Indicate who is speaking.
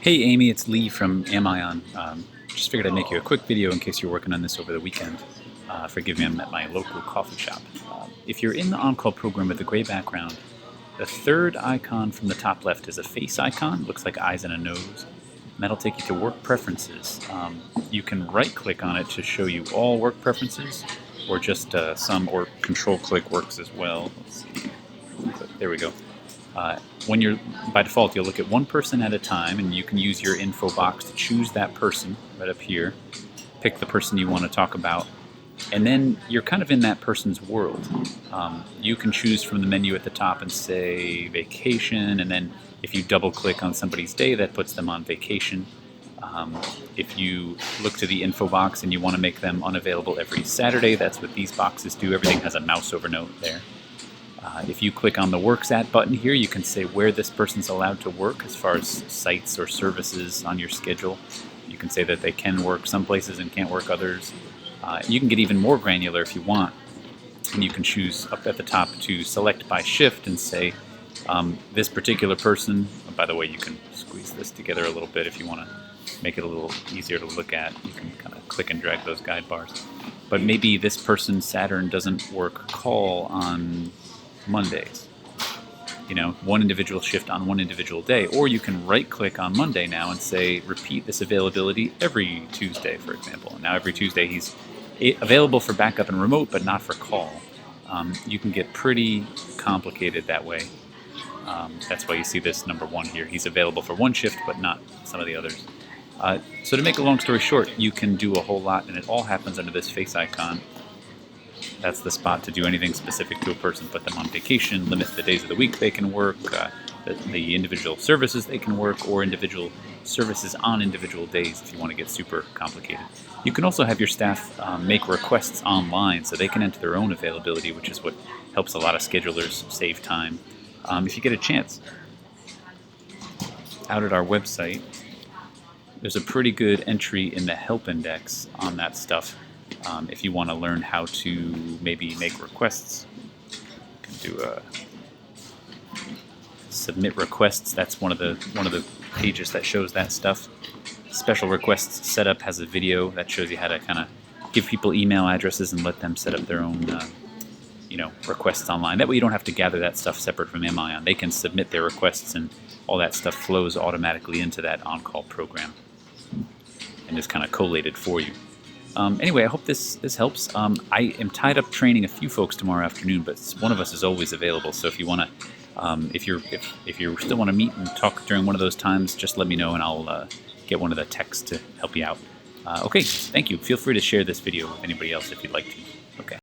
Speaker 1: Hey Amy, it's Lee from Amion. Just figured I'd make you a quick video in case you're working on this over the weekend. Forgive me, I'm at my local coffee shop. If you're in the on-call program with the gray background, the third icon from the top left is a face icon, looks like eyes and a nose. And that'll take you to work preferences. You can right-click on it to show you all work preferences, or just some, or control-click works as well. Let's see. There we go. When you're, by default, you'll look at one person at a time, and you can use your info box to choose that person right up here. Pick the person you want to talk about, and then you're kind of in that person's world. You can choose from the menu at the top and say vacation, and then if you double click on somebody's day, that puts them on vacation. If you look to the info box and you want to make them unavailable every Saturday, that's what these boxes do. Everything has a mouse over note there. If you click on the Works At button here, you can say where this person's allowed to work as far as sites or services on your schedule. You can say that they can work some places and can't work others. You can get even more granular if you want. And you can choose up at the top to select by shift and say this particular person, by the way, you can squeeze this together a little bit if you want to make it a little easier to look at. You can kind of click and drag those guide bars. But maybe this person, Saturn, doesn't work call on Mondays, one individual shift on one individual day. Or you can right click on Monday now and say repeat this availability every Tuesday, for example. And now every Tuesday he's available for backup and remote, but not for call. You can get pretty complicated that way. That's why you see this number 1 here. He's available for one shift, but not some of the others. So to make a long story short, you can do a whole lot, and it all happens under this face icon. That's the spot to do anything specific to a person. Put them on vacation, limit the days of the week they can work, the individual services they can work, or individual services on individual days if you want to get super complicated. You can also have your staff make requests online so they can enter their own availability, which is what helps a lot of schedulers save time. If you get a chance, out at our website, there's a pretty good entry in the help index on that stuff. If you want to learn how to maybe make requests, you can do submit requests. That's one of the pages that shows that stuff. Special requests setup has a video that shows you how to kind of give people email addresses and let them set up their own requests online. That way you don't have to gather that stuff separate from Amion. They can submit their requests and all that stuff flows automatically into that on-call program and is kind of collated for you. Anyway, I hope this helps. I am tied up training a few folks tomorrow afternoon, but one of us is always available. So if you want to, if you still want to meet and talk during one of those times, just let me know and I'll get one of the techs to help you out. Okay, thank you. Feel free to share this video with anybody else if you'd like to. Okay.